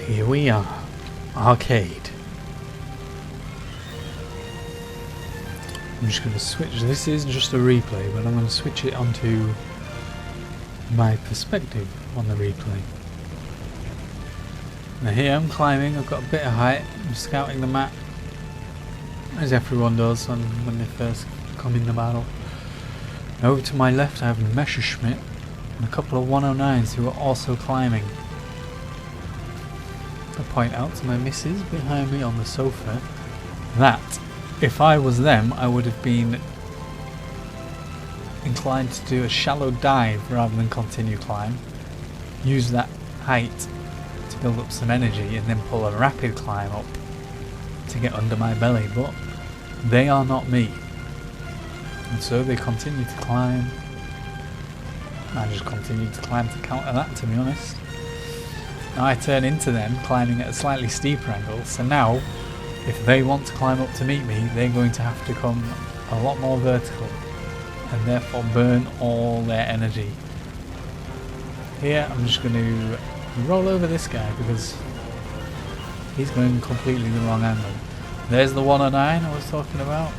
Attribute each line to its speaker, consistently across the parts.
Speaker 1: here we are. Arcade. I'm just going to switch. This is just a replay, but I'm going to switch it onto my perspective on the replay. Now here I'm climbing, I've got a bit of height, I'm scouting the map, as everyone does when they first come in the battle. Now over to my left I have Messerschmitt and a couple of 109s who are also climbing. I point out to my missus behind me on the sofa that if I was them I would have been inclined to do a shallow dive rather than continue climb. Use that height to build up some energy and then pull a rapid climb up to get under my belly, but they are not me. And so they continue to climb. I just continue to climb to counter that, to be honest. Now I turn into them climbing at a slightly steeper angle, so now if they want to climb up to meet me they're going to have to come a lot more vertical and therefore burn all their energy. Here I'm just going to roll over this guy because he's going completely the wrong angle. There's the 109 I was talking about.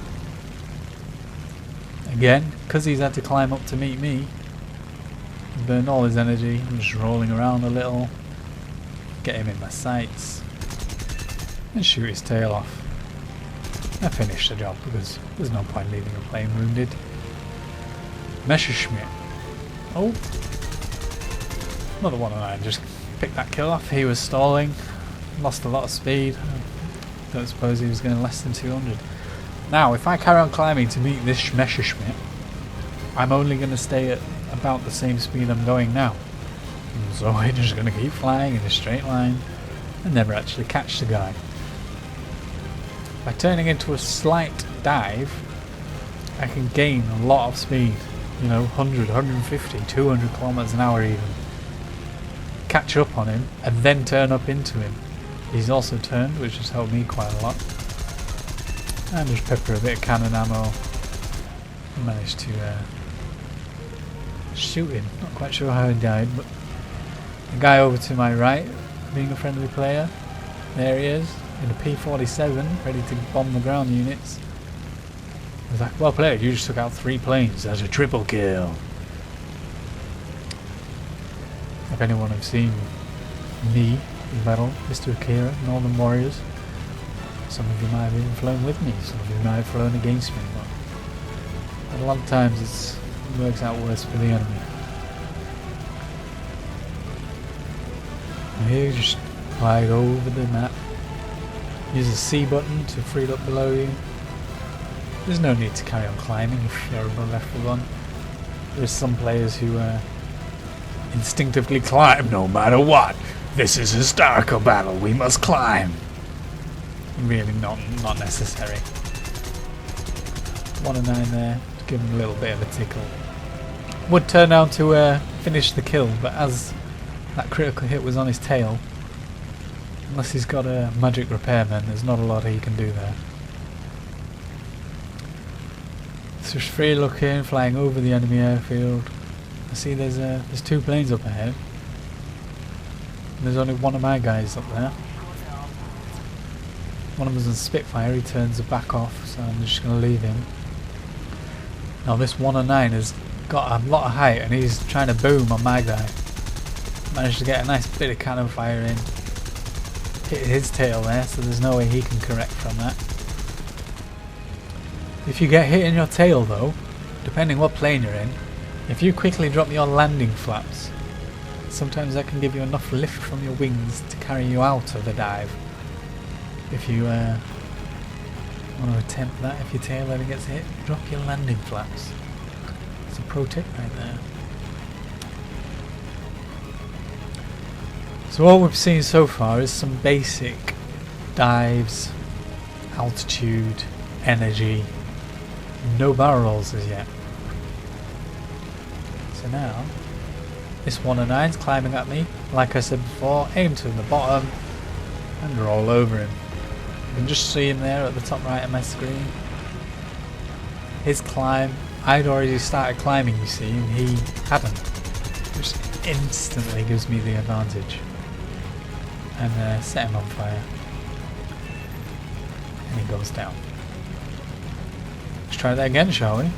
Speaker 1: Again, because he's had to climb up to meet me, he's burned all his energy. I'm just rolling around a little, get him in my sights and shoot his tail off. I finished the job because there's no point leaving a plane wounded. Messerschmitt. Oh, another 109, just picked that kill off. He was stalling, lost a lot of speed. Don't suppose he was going less than 200. Now if I carry on climbing to meet this Messerschmitt, I'm only going to stay at about the same speed I'm going now. And so I'm just going to keep flying in a straight line and never actually catch the guy. By turning into a slight dive I can gain a lot of speed. You know, 100, 150, 200 kilometers an hour even. Catch up on him and then turn up into him. He's also turned, which has helped me quite a lot. And just pepper a bit of cannon ammo. Managed to shoot him. Not quite sure how he died, but the guy over to my right, being a friendly player, there he is in a P-47, ready to bomb the ground units. I was like, well played, you just took out 3 planes. That's a triple kill. If anyone has seen me in battle, Mr. Akeera, Northern Warriors, some of you might have even flown with me, some of you might have flown against me, but a lot of times it works out worse for the enemy. And here you just glide over the map. Use the C button to free it up below you. There's no need to carry on climbing if you're above F1. There's some players who instinctively climb no matter what. This is a historical battle, we must climb. Really not necessary. 109 there, to give him a little bit of a tickle. Would turn out to finish the kill, but as that critical hit was on his tail, unless he's got a magic repairman, there's not a lot he can do there. So just free looking, flying over the enemy airfield. I see there's 2 planes up ahead. And there's only one of my guys up there. One of them's on Spitfire, he turns the back off, so I'm just going to leave him. Now this 109 has got a lot of height and he's trying to boom on my guy. Managed to get a nice bit of cannon fire in. Hit his tail there, so there's no way he can correct from that. If you get hit in your tail though, depending what plane you're in, if you quickly drop your landing flaps, sometimes that can give you enough lift from your wings to carry you out of the dive. If you want to attempt that, if your tail ever gets hit, drop your landing flaps. It's a pro tip right there. So all we've seen so far is some basic dives, altitude, energy, no barrel rolls as yet. So now, this 109's climbing at me, like I said before, aim to the bottom and roll over him. You can just see him there at the top right of my screen. His climb, I'd already started climbing you see, and he hadn't, which instantly gives me the advantage. and set him on fire. And he goes down. Let's try that again, shall we?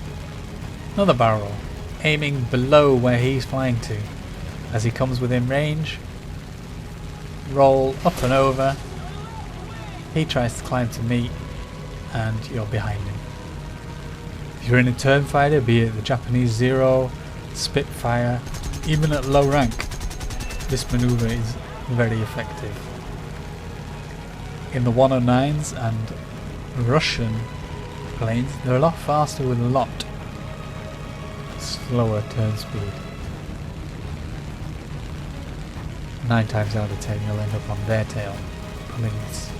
Speaker 1: Another barrel roll, aiming below where he's flying to. As he comes within range, roll up and over. He tries to climb to meet, and you're behind him. If you're in a turn fighter, be it the Japanese Zero, Spitfire, even at low rank, this maneuver is very effective. In the 109s and Russian planes, they're a lot faster with a lot slower turn speed. 9 times out of 10 you'll end up on their tail, pulling this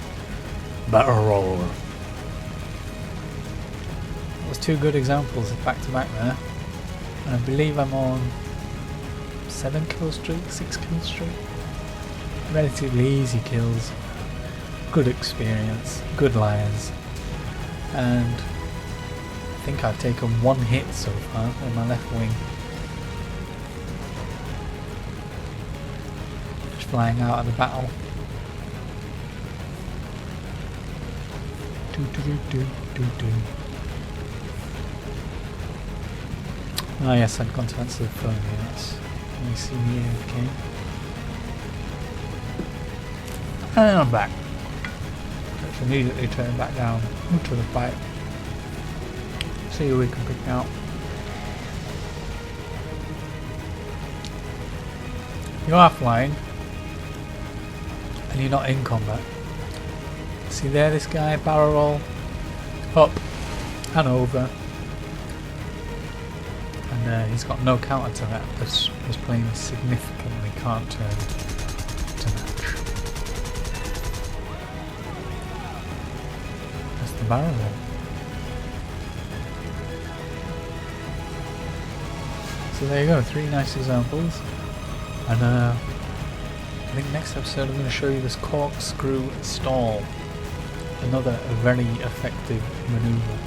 Speaker 1: barrel roll. That was 2 good examples of back to back there. And I believe I'm on 7 kill streak, 6 kill streak. Relatively easy kills, good experience, good liars, and I think I've taken 1 hit so far in my left wing. Just flying out of the battle. Oh yes, I'd gone to answer the phone units. Can you see me AFK? And I'm back. Let's immediately turn back down into the fight. See who we can pick out. You are flying, and you're not in combat. See there, this guy, barrel roll, up and over. And he's got no counter to that. This plane significantly can't turn to match. That's the barrel roll. So there you go, 3 nice examples. And I think next episode I'm going to show you this corkscrew stall. Another very effective maneuver.